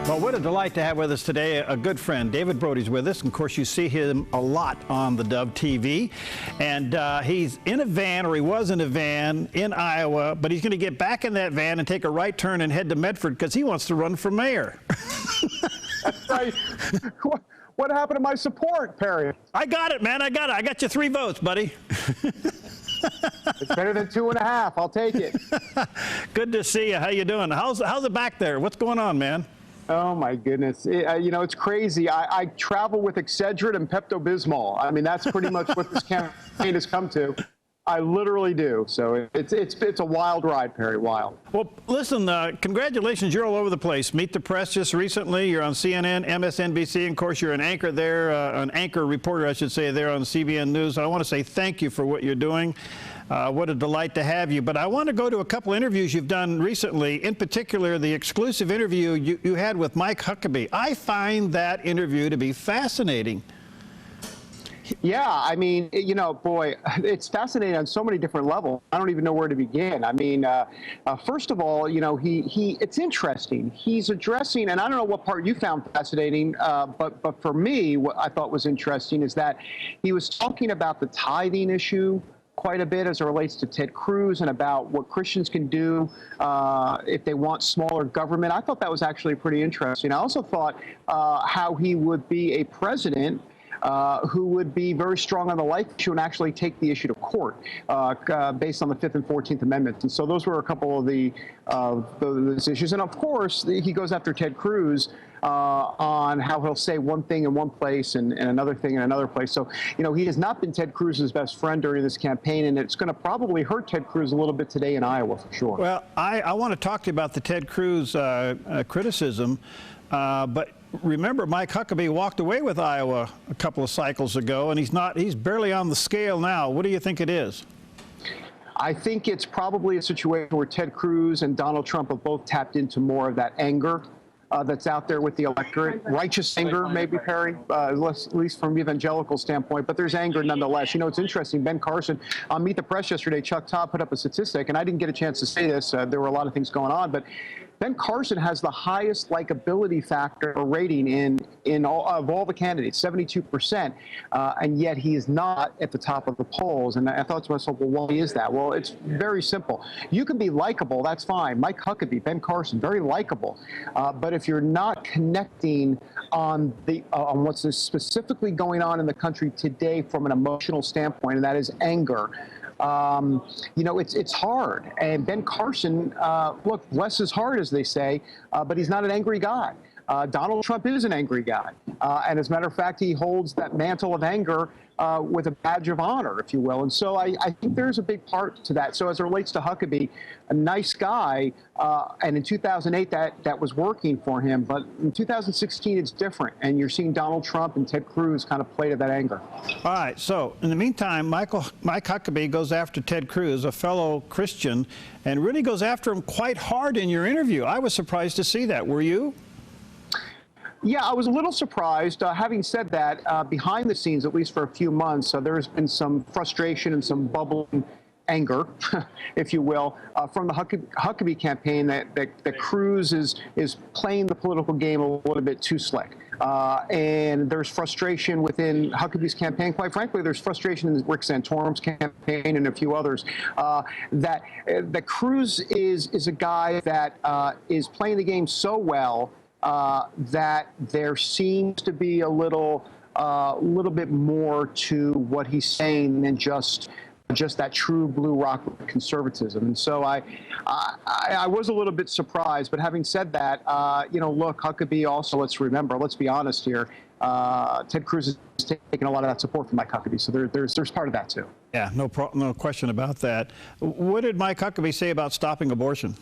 Well, what a delight to have with us today a good friend. David Brody's with us. And of course, you see him a lot on theDove TV. And he's in a van, or he was in a van in Iowa, but he's going to get back in that van and take a right turn and head to Medford because he wants to run for mayor. That's right. What happened to my support, Perry? I got it, man. I got it. I got you 3 votes, buddy. It's better than 2.5. I'll take it. Good to see you. How you doing? How's it back there? What's going on, man? Oh, my goodness. You know, it's crazy. I travel with Excedrin and Pepto-Bismol. I mean, that's pretty much what this campaign has come to. I literally do. So it's a wild ride, Perry, wild. Well, listen, congratulations. You're all over the place. Meet the Press just recently. You're on CNN, MSNBC. And of course, you're an anchor there, an anchor reporter, I should say, there on CBN News. I want to say thank you for what you're doing. What a delight to have you. But I want to go to a couple interviews you've done recently, in particular the exclusive interview you had with Mike Huckabee. I find that interview to be fascinating. Yeah, I mean, you know, boy, it's fascinating on so many different levels. I don't even know where to begin. I mean, first of all, you know, it's interesting. He's addressing, and I don't know what part you found fascinating, but for me, what I thought was interesting is that he was talking about the tithing issue quite a bit as it relates to Ted Cruz and about what Christians can do if they want smaller government. I thought that was actually pretty interesting. I also thought how he would be a president who would be very strong on the life issue and actually take the issue to court based on the 5th and 14th Amendments. And so those were a couple of those issues. And of course, he goes after Ted Cruz on how he'll say one thing in one place and another thing in another place. So, you know, he has not been Ted Cruz's best friend during this campaign, and it's going to probably hurt Ted Cruz a little bit today in Iowa, for sure. Well, I want to talk to you about the Ted Cruz criticism, but remember, Mike Huckabee walked away with Iowa a couple of cycles ago, and he's barely on the scale now. What do you think it is? I think it's probably a situation where Ted Cruz and Donald Trump have both tapped into more of that anger that's out there with the electorate. Righteous anger, maybe, Perry, at least from evangelical standpoint, but there's anger nonetheless. You know, it's interesting. Ben Carson, on Meet the Press yesterday, Chuck Todd put up a statistic, and I didn't get a chance to say this. There were a lot of things going on, but Ben Carson has the highest likability factor or rating in all the candidates, 72%, and yet he is not at the top of the polls. And I thought to myself, well, why is that? Well, it's very simple. You can be likable, that's fine. Mike Huckabee, Ben Carson, very likable. But if you're not connecting on what's specifically going on in the country today from an emotional standpoint, and that is anger, you know, it's hard. And Ben Carson, look, bless his heart, as they say, but he's not an angry guy. Donald Trump is an angry guy. And as a matter of fact, he holds that mantle of anger with a badge of honor, if you will. And so I think there's a big part to that. So as it relates to Huckabee, a nice guy, and in 2008 that was working for him. But in 2016, it's different. And you're seeing Donald Trump and Ted Cruz kind of play to that anger. All right. So in the meantime, Mike Huckabee goes after Ted Cruz, a fellow Christian, and really goes after him quite hard in your interview. I was surprised to see that. Were you? Yeah, I was a little surprised. Having said that, behind the scenes, at least for a few months, there's been some frustration and some bubbling anger, if you will, from the Huckabee campaign that Cruz is playing the political game a little bit too slick. And there's frustration within Huckabee's campaign. Quite frankly, there's frustration in Rick Santorum's campaign and a few others. That Cruz is a guy that is playing the game so well that there seems to be a little bit more to what he's saying than just that true blue rock conservatism. And so I was a little bit surprised. But having said that, you know, look, Huckabee also, let's be honest here, Ted Cruz is taking a lot of that support from Mike Huckabee. So there's part of that too. Yeah, no question about that. What did Mike Huckabee say about stopping abortion?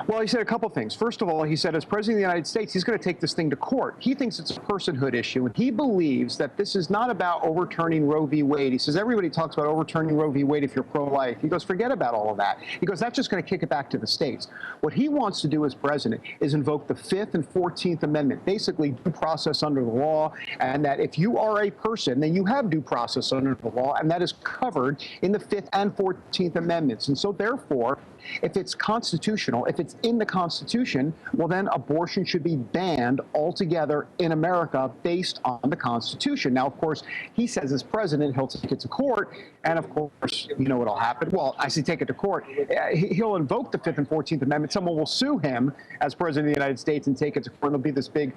Well, he said a couple things. First of all, he said as president of the United States, he's going to take this thing to court. He thinks it's a personhood issue, and he believes that this is not about overturning Roe v. Wade. He says everybody talks about overturning Roe v. Wade if you're pro-life. He goes, forget about all of that. He goes, that's just going to kick it back to the states. What he wants to do as president is invoke the 5th and 14th Amendment, basically due process under the law, and that if you are a person, then you have due process under the law, and that is covered in the 5th and 14th Amendments. And so therefore, if it's constitutional, if it's in the Constitution, well, then abortion should be banned altogether in America based on the Constitution. Now, of course, he says as president, he'll take it to court. And of course, you know what'll happen. Well, I say take it to court. He'll invoke the 5th and 14th Amendment. Someone will sue him as president of the United States and take it to court. There'll be this big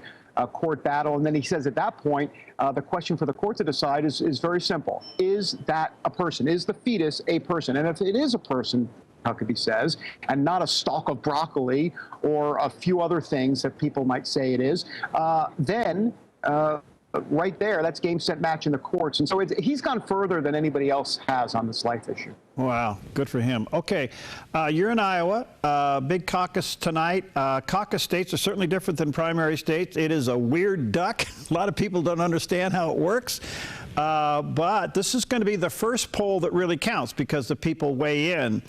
court battle. And then he says at that point, the question for the court to decide is very simple. Is that a person? Is the fetus a person? And if it is a person, Huckabee says, and not a stalk of broccoli or a few other things that people might say it is, then right there, that's game, set, match in the courts. And so he's gone further than anybody else has on this life issue. Wow, good for him. Okay, you're in Iowa, big caucus tonight. Caucus states are certainly different than primary states. It is a weird duck. A lot of people don't understand how it works. But this is going to be the first poll that really counts because the people weigh in.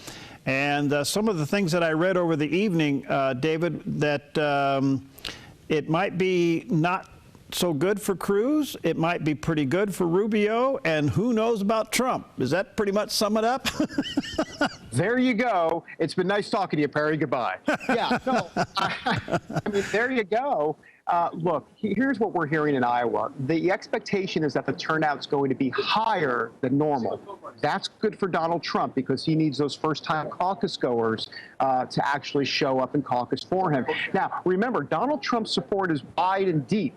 And some of the things that I read over the evening, David, that it might be not so good for Cruz, it might be pretty good for Rubio, and who knows about Trump? Does that pretty much sum it up? There you go. It's been nice talking to you, Perry. Goodbye. Yeah, no, I mean, there you go. Look, here's what we're hearing in Iowa. The expectation is that the turnout's going to be higher than normal. That's good for Donald Trump because he needs those first-time caucus goers to actually show up and caucus for him. Now, remember, Donald Trump's support is wide and deep.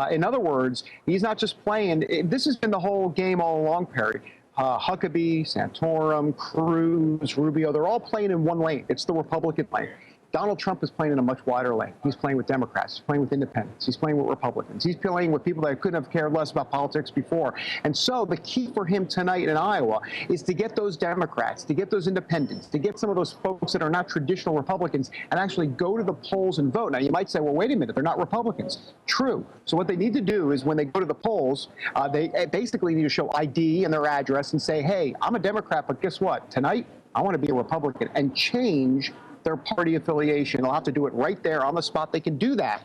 In other words, he's not just playing. This has been the whole game all along, Perry. Huckabee, Santorum, Cruz, Rubio, they're all playing in one lane. It's the Republican lane. Donald Trump is playing in a much wider lane. He's playing with Democrats. He's playing with independents. He's playing with Republicans. He's playing with people that couldn't have cared less about politics before. And so the key for him tonight in Iowa is to get those Democrats, to get those independents, to get some of those folks that are not traditional Republicans and actually go to the polls and vote. Now, you might say, well, wait a minute, they're not Republicans. True. So what they need to do is when they go to the polls, they basically need to show ID and their address and say, hey, I'm a Democrat, but guess what? Tonight, I want to be a Republican, and change their party affiliation. They'll have to do it right there on the spot. They can do that.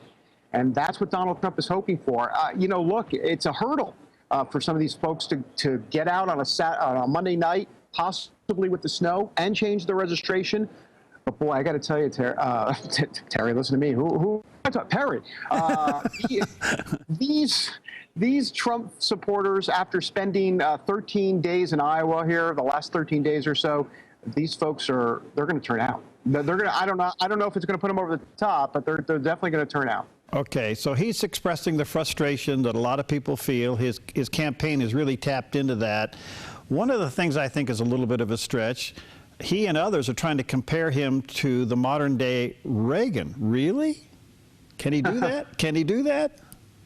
And that's what Donald Trump is hoping for. You know, look, it's a hurdle for some of these folks to get out on a Monday night, possibly with the snow, and change their registration. But boy, I got to tell you, Terry, listen to me. Perry. These Trump supporters, after spending 13 days in Iowa here, the last 13 days or so, these folks they're going to turn out. They're going to, I don't know if it's going to put them over the top, but they're definitely going to turn out. Okay, so he's expressing the frustration that a lot of people feel. His campaign has really tapped into that. One of the things I think is a little bit of a stretch, he and others are trying to compare him to the modern day Reagan. Really? Can he do that? Can he do that?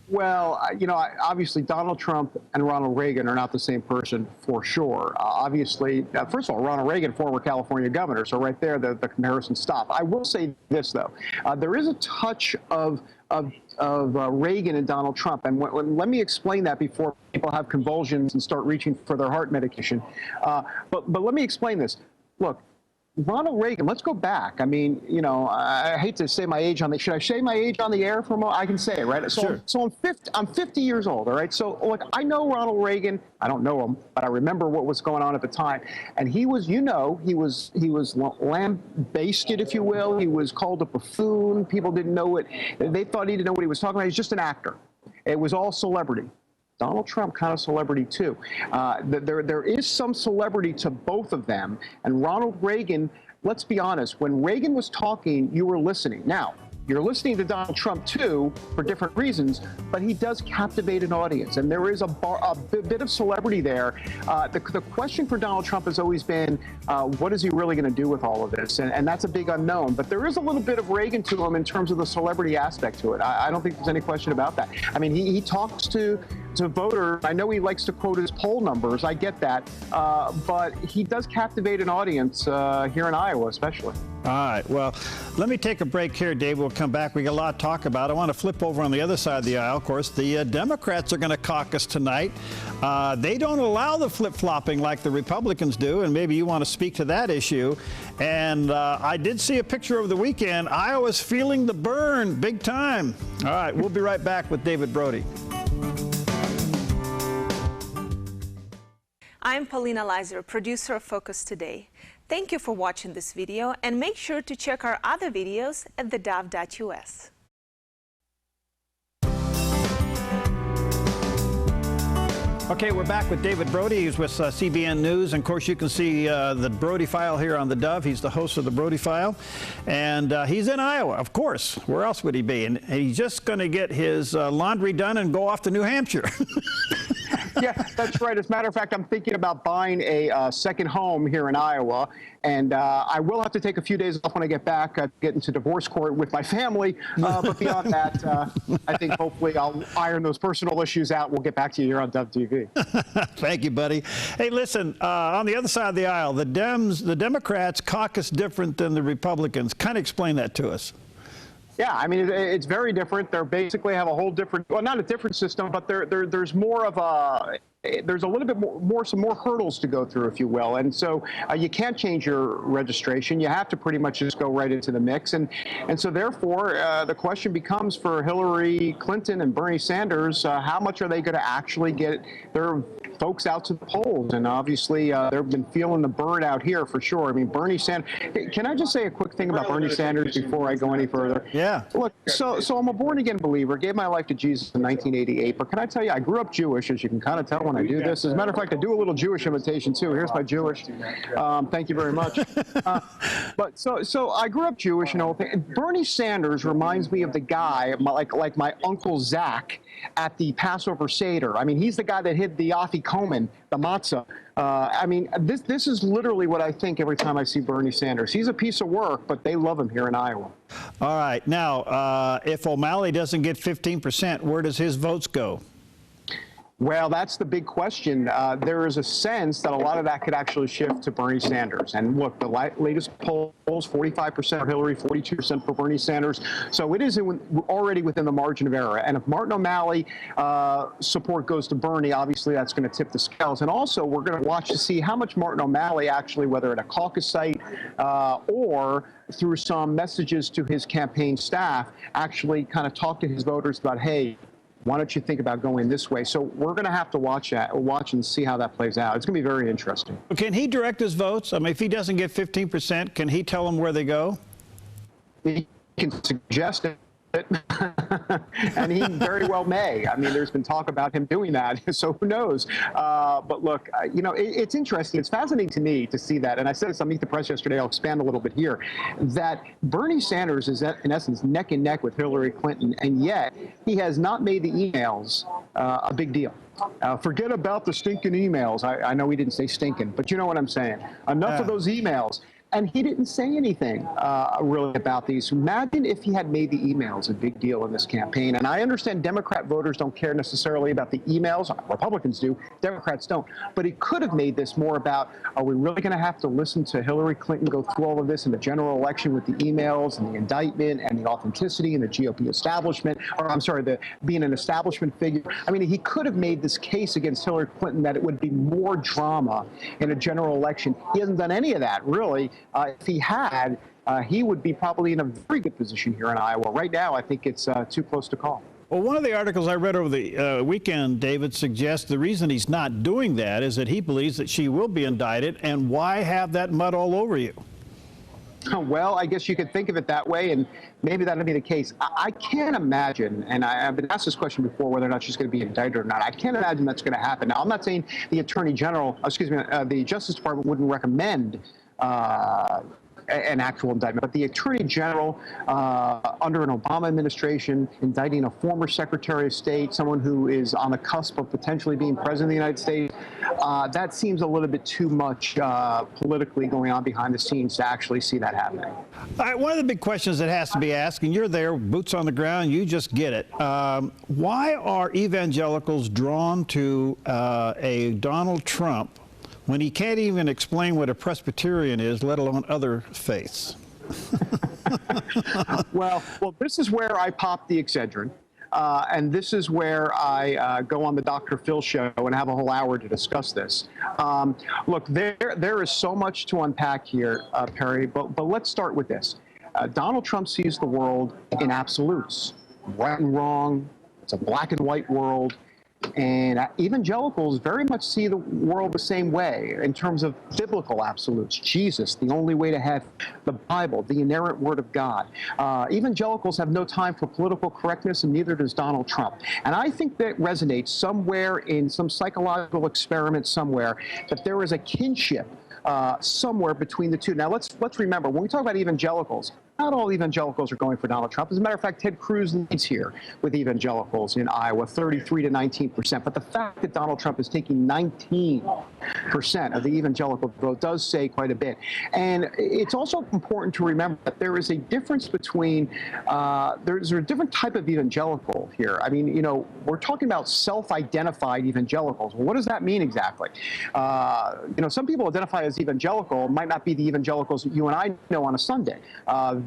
Well, you know, obviously Donald Trump and Ronald Reagan are not the same person for sure. Obviously, first of all, Ronald Reagan, former California governor, so right there the comparison stop. I will say this, though. There is a touch of Reagan and Donald Trump, and let me explain that before people have convulsions and start reaching for their heart medication. But let me explain this. Look, Ronald Reagan, let's go back. I mean, you know, I hate to say my age on the, should I say my age on the air for a moment? I can say it, right? So, sure. So I'm 50 years old, all right? So, look, I know Ronald Reagan. I don't know him, but I remember what was going on at the time. And he was, you know, he was lambasted, if you will. He was called a buffoon. People didn't know it. They thought he didn't know what he was talking about. He's just an actor. It was all celebrity. Donald Trump, kind of celebrity, too. There is some celebrity to both of them. And Ronald Reagan, let's be honest, when Reagan was talking, you were listening. Now, you're listening to Donald Trump, too, for different reasons, but he does captivate an audience. And there is a bit of celebrity there. The question for Donald Trump has always been, what is he really going to do with all of this? And that's a big unknown. But there is a little bit of Reagan to him in terms of the celebrity aspect to it. I don't think there's any question about that. I mean, he talks to to voters. I know he likes to quote his poll numbers. I get that. But he does captivate an audience here in Iowa, especially. All right. Well, let me take a break here, Dave. We'll come back. We got a lot to talk about. I want to flip over on the other side of the aisle. Of course, the Democrats are going to caucus tonight. They don't allow the flip-flopping like the Republicans do, and maybe you want to speak to that issue. And I did see a picture over the weekend. Iowa's feeling the burn big time. All right. We'll be right back with David Brody. I'm Paulina Leiser, producer of Focus Today. Thank you for watching this video, and make sure to check our other videos at theDove.us. Okay, we're back with David Brody. He's with CBN News. And of course, you can see the Brody File here on the Dove. He's the host of the Brody File. And he's in Iowa, of course. Where else would he be? And he's just going to get his laundry done and go off to New Hampshire. Yeah, that's right. As a matter of fact, I'm thinking about buying a second home here in Iowa. And I will have to take a few days off when I get back. I get into divorce court with my family. But beyond that, I think hopefully I'll iron those personal issues out. We'll get back to you here on Dove TV. Thank you, buddy. Hey, listen, on the other side of the aisle, the Democrats caucus different than the Republicans. Kind of explain that to us. Yeah, I mean, it's very different. They basically have a whole different, well, not a different system, but there's more of a, there's a little bit some more hurdles to go through, if you will. And so you can't change your registration. You have to pretty much just go right into the mix. And so therefore, the question becomes for Hillary Clinton and Bernie Sanders, how much are they going to actually get their folks out to the polls? And obviously, they've been feeling the burn out here for sure. I mean, Bernie Sanders, can I just say a quick thing about Bernie Sanders before I go any further? Yeah. Look, so I'm a born-again believer, gave my life to Jesus in 1988, but can I tell you, I grew up Jewish, as you can kind of tell when I do this. As a matter of fact, I do a little Jewish imitation too. Here's my Jewish. Thank you very much. But so I grew up Jewish and all thing. Bernie Sanders reminds me of the guy, like my Uncle Zach at the Passover Seder. I mean, he's the guy that hid the afikomen, the matzah. I mean, this is literally what I think every time I see Bernie Sanders. He's a piece of work, but they love him here in Iowa. All right. Now, if O'Malley doesn't get 15%, where does his votes go? Well, that's the big question. There is a sense that a lot of that could actually shift to Bernie Sanders. And look, the latest polls, 45% for Hillary, 42% for Bernie Sanders. So it is already within the margin of error. And if Martin O'Malley support goes to Bernie, obviously that's going to tip the scales. And also, we're going to watch to see how much Martin O'Malley actually, whether at a caucus site or through some messages to his campaign staff, actually kind of talk to his voters about, hey, why don't you think about going this way? So we're going to have to watch and see how that plays out. It's going to be very interesting. Can he direct his votes? I mean, if he doesn't get 15%, can he tell them where they go? He can suggest it. And he very well may. I mean, there's been talk about him doing that, so who knows? But look, you know, it's interesting. It's fascinating to me to see that. And I said this on Meet the Press yesterday. I'll expand a little bit here. That Bernie Sanders is, in essence, neck and neck with Hillary Clinton, and yet he has not made the emails a big deal. Forget about the stinking emails. I know he didn't say stinking, but you know what I'm saying. Enough of those emails. And he didn't say anything really about these. Imagine if he had made the emails a big deal in this campaign. And I understand Democrat voters don't care necessarily about the emails. Republicans do. Democrats don't. But he could have made this more about, are we really going to have to listen to Hillary Clinton go through all of this in the general election with the emails and the indictment and the authenticity and the GOP establishment, or I'm sorry, being an establishment figure. I mean, he could have made this case against Hillary Clinton that it would be more drama in a general election. He hasn't done any of that, really. If he had, he would be probably in a very good position here in Iowa. Right now, I think it's too close to call. Well, one of the articles I read over the weekend, David, suggests the reason he's not doing that is that he believes that she will be indicted. And why have that mud all over you? Well, I guess you could think of it that way, and maybe that'll be the case. I can't imagine, and I've been asked this question before, whether or not she's going to be indicted or not. I can't imagine that's going to happen. Now, I'm not saying the Attorney General, the Justice Department wouldn't recommend an actual indictment. But the Attorney General, under an Obama administration, indicting a former Secretary of State, someone who is on the cusp of potentially being president of the United States, that seems a little bit too much politically going on behind the scenes to actually see that happening. All right, one of the big questions that has to be asked, and you're there, boots on the ground, you just get it. Why are evangelicals drawn to a Donald Trump when he can't even explain what a Presbyterian is, let alone other faiths? Well, this is where I pop the Excedrin. And this is where I go on the Dr. Phil show and have a whole hour to discuss this. Look, there is so much to unpack here, Perry, but let's start with this. Donald Trump sees the world in absolutes, right and wrong. It's a black and white world. And evangelicals very much see the world the same way in terms of biblical absolutes. Jesus, the only way to have the Bible, the inerrant word of God. Evangelicals have no time for political correctness, and neither does Donald Trump. And I think that resonates somewhere in some psychological experiment somewhere, that there is a kinship somewhere between the two. Now, let's remember, when we talk about evangelicals, not all evangelicals are going for Donald Trump. As a matter of fact, Ted Cruz leads here with evangelicals in Iowa, 33 to 19%. But the fact that Donald Trump is taking 19% of the evangelical vote does say quite a bit. And it's also important to remember that there is a difference between, there's a different type of evangelical here. I mean, you know, we're talking about self-identified evangelicals. Well, what does that mean exactly? You know, some people identify as evangelical might not be the evangelicals that you and I know on a Sunday.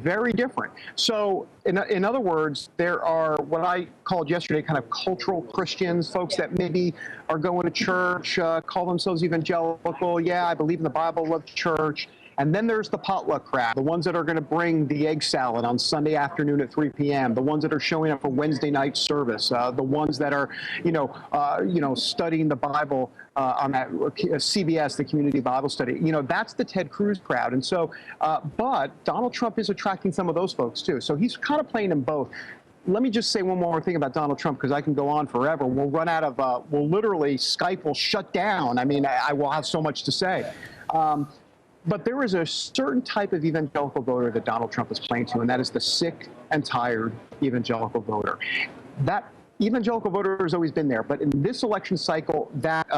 Very different. So in other words, there are what I called yesterday kind of cultural Christians, folks that maybe are going to church, call themselves evangelical. Yeah, I believe in the Bible, love church. And then there's the potluck crowd, the ones that are going to bring the egg salad on Sunday afternoon at 3 p.m., the ones that are showing up for Wednesday night service, the ones that are, studying the Bible on that CBS, the Community Bible Study. You know, that's the Ted Cruz crowd. And so, but Donald Trump is attracting some of those folks too. So he's kind of playing them both. Let me just say one more thing about Donald Trump, because I can go on forever. We'll run out of, Skype will shut down. I mean, I will have so much to say. But there is a certain type of evangelical voter that Donald Trump is playing to, and that is the sick and tired evangelical voter. That evangelical voter has always been there, but in this election cycle, that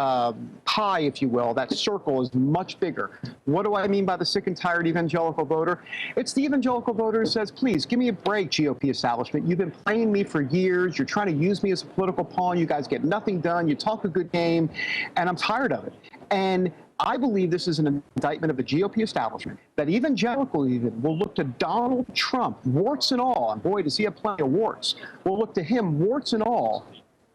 pie, if you will, that circle is much bigger. What do I mean by the sick and tired evangelical voter? It's the evangelical voter who says, please, give me a break, GOP establishment. You've been playing me for years. You're trying to use me as a political pawn. You guys get nothing done. You talk a good game, and I'm tired of it. And I believe this is an indictment of the GOP establishment, that evangelical even will look to Donald Trump, warts and all, and boy, does he have plenty of warts, will look to him, warts and all,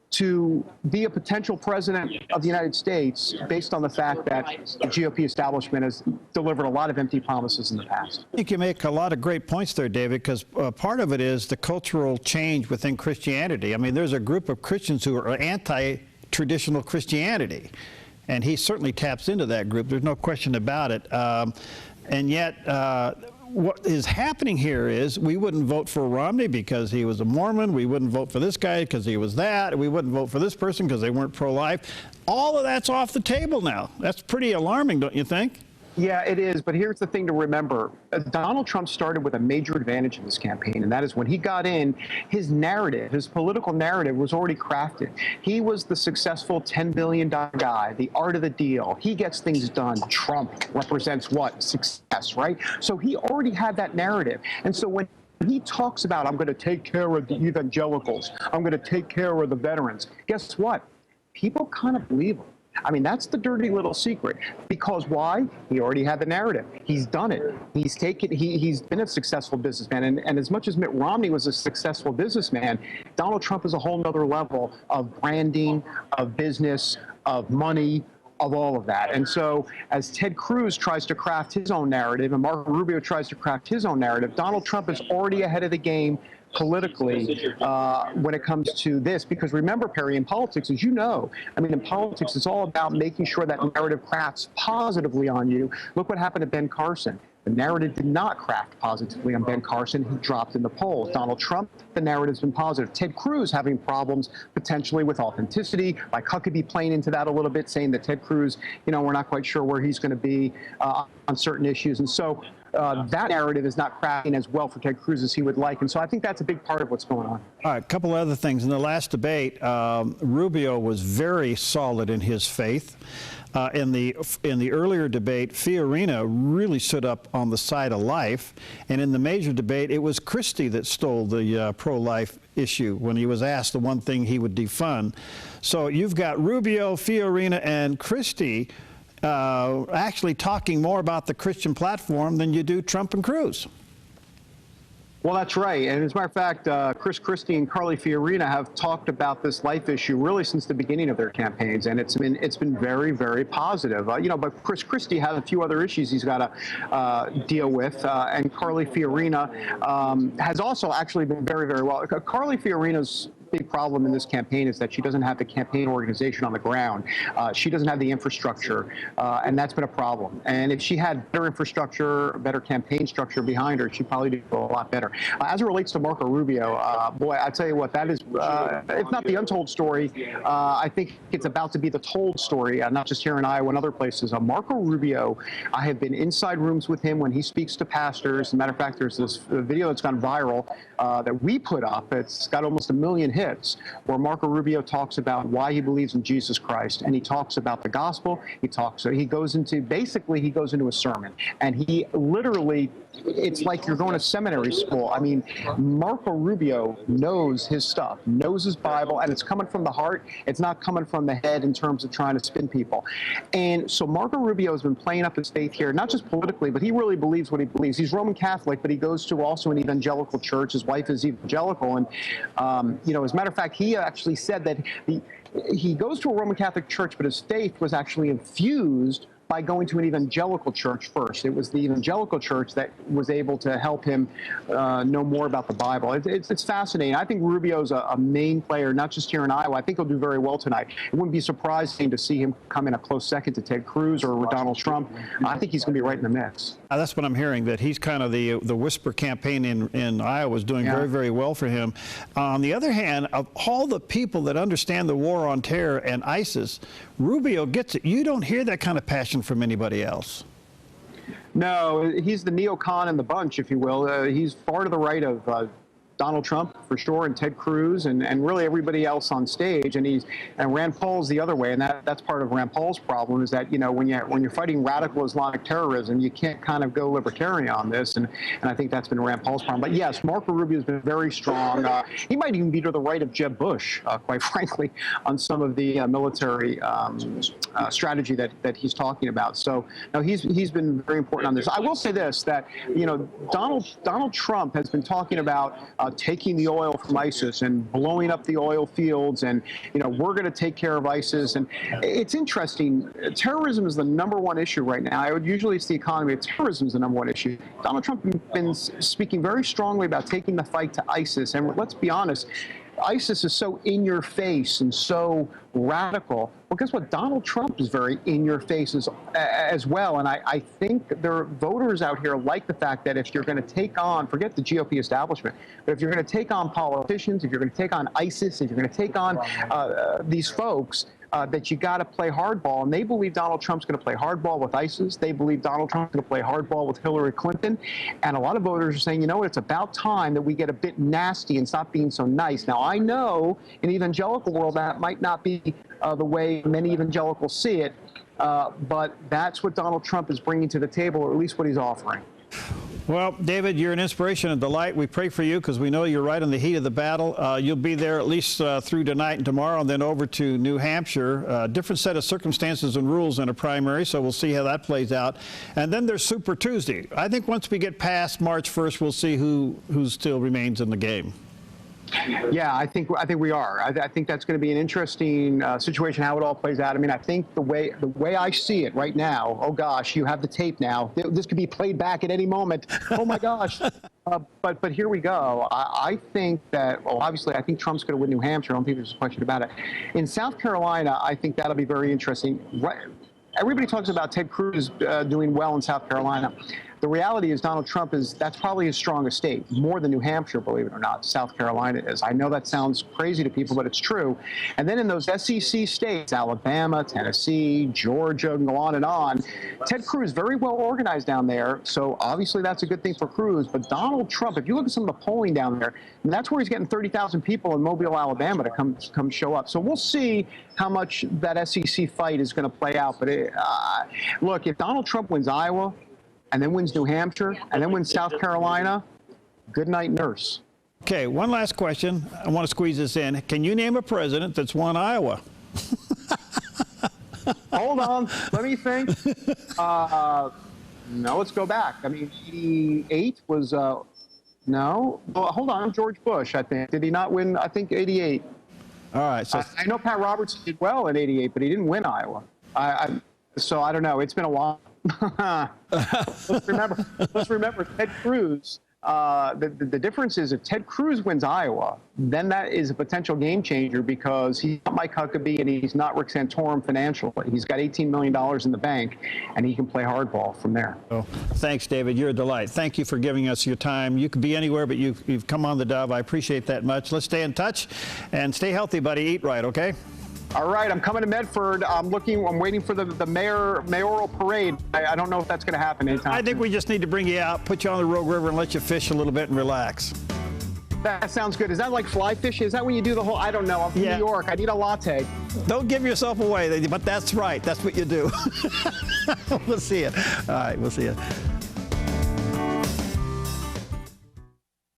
to be a potential president of the United States based on the fact that the GOP establishment has delivered a lot of empty promises in the past. I think you make a lot of great points there, David, because part of it is the cultural change within Christianity. I mean, there's a group of Christians who are anti-traditional Christianity. And he certainly taps into that group. There's no question about it. And yet, what is happening here is we wouldn't vote for Romney because he was a Mormon. We wouldn't vote for this guy because he was that. We wouldn't vote for this person because they weren't pro-life. All of that's off the table now. That's pretty alarming, don't you think? Yeah, it is. But here's the thing to remember. Donald Trump started with a major advantage in this campaign, and that is when he got in, his narrative, his political narrative was already crafted. He was the successful $10 billion guy, the art of the deal. He gets things done. Trump represents what? Success, right? So he already had that narrative. And so when he talks about, I'm going to take care of the evangelicals, I'm going to take care of the veterans, guess what? People kind of believe him. I mean, that's the dirty little secret. Because why? He already had the narrative. He's done it. He's been a successful businessman. And as much as Mitt Romney was a successful businessman, Donald Trump is a whole nother level of branding, of business, of money, of all of that. And so as Ted Cruz tries to craft his own narrative and Marco Rubio tries to craft his own narrative, Donald Trump is already ahead of the game politically when it comes to this. Because remember, Perry, in politics, as you know, I mean, in politics, it's all about making sure that narrative crafts positively on you. Look what happened to Ben Carson. The narrative did not craft positively on Ben Carson. He dropped in the polls. Donald Trump, the narrative's been positive. Ted Cruz having problems potentially with authenticity, like Huckabee playing into that a little bit, saying that Ted Cruz, you know, we're not quite sure where he's going to be on certain issues. And so that narrative is not cracking as well for Ted Cruz as he would like. And so I think that's a big part of what's going on. All right, a couple other things. In the last debate, Rubio was very solid in his faith. In the earlier debate, Fiorina really stood up on the side of life. And in the major debate, it was Christie that stole the pro-life issue when he was asked the one thing he would defund. So you've got Rubio, Fiorina, and Christie actually talking more about the Christian platform than you do Trump and Cruz. Well, that's right. And as a matter of fact, Chris Christie and Carly Fiorina have talked about this life issue really since the beginning of their campaigns, and it's been very, very positive. But Chris Christie has a few other issues he's got to deal with, and Carly Fiorina has also actually been very, very well. Carly Fiorina's big problem in this campaign is that she doesn't have the campaign organization on the ground. She doesn't have the infrastructure, and that's been a problem. And if she had better infrastructure, better campaign structure behind her, she'd probably do a lot better. As it relates to Marco Rubio, boy, I tell you what, that is, if not the untold story, I think it's about to be the told story, not just here in Iowa and other places. Marco Rubio, I have been inside rooms with him when he speaks to pastors. As a matter of fact, there's this video that's gone viral that we put up. It's got almost 1 million hits, where Marco Rubio talks about why he believes in Jesus Christ, and he talks about the gospel. He goes into a sermon, and he literally, it's like you're going to seminary school. I mean, Marco Rubio knows his stuff, knows his Bible, and it's coming from the heart. It's not coming from the head in terms of trying to spin people. And so Marco Rubio has been playing up his faith here, not just politically, but he really believes what he believes. He's Roman Catholic, but he goes to also an evangelical church. His wife is evangelical, and as a matter of fact, he actually said that he goes to a Roman Catholic church, but his faith was actually infused by going to an evangelical church first. It was the evangelical church that was able to help him know more about the Bible. It's fascinating. I think Rubio's a main player, not just here in Iowa. I think he'll do very well tonight. It wouldn't be surprising to see him come in a close second to Ted Cruz or Donald Trump. I think he's going to be right in the mix. That's what I'm hearing, that he's kind of the whisper campaign in Iowa is doing very, very well for him. On the other hand, of all the people that understand the war on terror and ISIS, Rubio gets it. You don't hear that kind of passion from anybody else. No, he's the neocon in the bunch, if you will. He's far to the right of Donald Trump, for sure, and Ted Cruz, and really everybody else on stage. And Rand Paul's the other way, and that's part of Rand Paul's problem, is that, when you're fighting radical Islamic terrorism, you can't kind of go libertarian on this, and I think that's been Rand Paul's problem. But yes, Marco Rubio's been very strong. He might even be to the right of Jeb Bush, quite frankly, on some of the military strategy that he's talking about. So no, he's been very important on this. I will say this, that Donald Trump has been talking about taking the oil from ISIS and blowing up the oil fields, and we're going to take care of ISIS. And it's interesting. Terrorism is the #1 issue right now. Usually it's the economy. Terrorism is the #1 issue. Donald Trump has been speaking very strongly about taking the fight to ISIS. And let's be honest, ISIS is so in your face and so radical. Well, guess what? Donald Trump is very in your face as well. And I think there are voters out here like the fact that if you're going to take on, forget the GOP establishment, but if you're going to take on politicians, if you're going to take on ISIS, if you're going to take on these folks, that you got to play hardball. And they believe Donald Trump's going to play hardball with ISIS. They believe Donald Trump's going to play hardball with Hillary Clinton. And a lot of voters are saying, it's about time that we get a bit nasty and stop being so nice. Now, I know in the evangelical world that might not be the way many evangelicals see it, but that's what Donald Trump is bringing to the table, or at least what he's offering. Well, David, you're an inspiration and delight. We pray for you because we know you're right in the heat of the battle. You'll be there at least through tonight and tomorrow, and then over to New Hampshire. Different set of circumstances and rules in a primary, so we'll see how that plays out. And then there's Super Tuesday. I think once we get past March 1st, we'll see who still remains in the game. Yeah, I think we are. I think that's going to be an interesting situation, how it all plays out. I mean, I think the way I see it right now, oh gosh, you have the tape now. This could be played back at any moment. Oh my gosh. But here we go. I think that, well, obviously, I think Trump's going to win New Hampshire. I don't think there's a question about it. In South Carolina, I think that'll be very interesting. Everybody talks about Ted Cruz doing well in South Carolina. the reality is Donald Trump that's probably his strongest state, more than New Hampshire, believe it or not. South Carolina is. I know that sounds crazy to people, but it's true. And then in those SEC states, Alabama, Tennessee, Georgia, and go on and on, Ted Cruz very well organized down there. So obviously that's a good thing for Cruz. But Donald Trump, if you look at some of the polling down there, and that's where he's getting 30,000 people in Mobile, Alabama to come show up. So we'll see how much that SEC fight is going to play out. But look, if Donald Trump wins Iowa, and then wins New Hampshire, and then wins South Carolina, good night, nurse. Okay, one last question. I want to squeeze this in. Can you name a president that's won Iowa? Hold on, let me think. No, let's go back. I mean, 88 was, no. Well, hold on, George Bush, I think. Did he not win, I think, 88? All right. So I know Pat Robertson did well in 88, but he didn't win Iowa. So I don't know. It's been a while. Let's remember Ted Cruz. The difference is if Ted Cruz wins Iowa, then that is a potential game changer because he's not Mike Huckabee and he's not Rick Santorum financially. He's got $18 million in the bank, and he can play hardball from there. Oh, thanks, David. You're a delight. Thank you for giving us your time. You could be anywhere, but you've come on the Dove. I appreciate that much. Let's stay in touch and stay healthy, buddy. Eat right, okay? All right, I'm coming to Medford. I'm waiting for the mayoral parade. I don't know if that's going to happen anytime I think we just need to bring you out, put you on the Rogue River, and let you fish a little bit and relax. That sounds good. Is that like fly fishing? Is that when you do the whole, I don't know, I'm from New York. I need a latte. Don't give yourself away, but that's right. That's what you do. We'll see you. All right, we'll see you.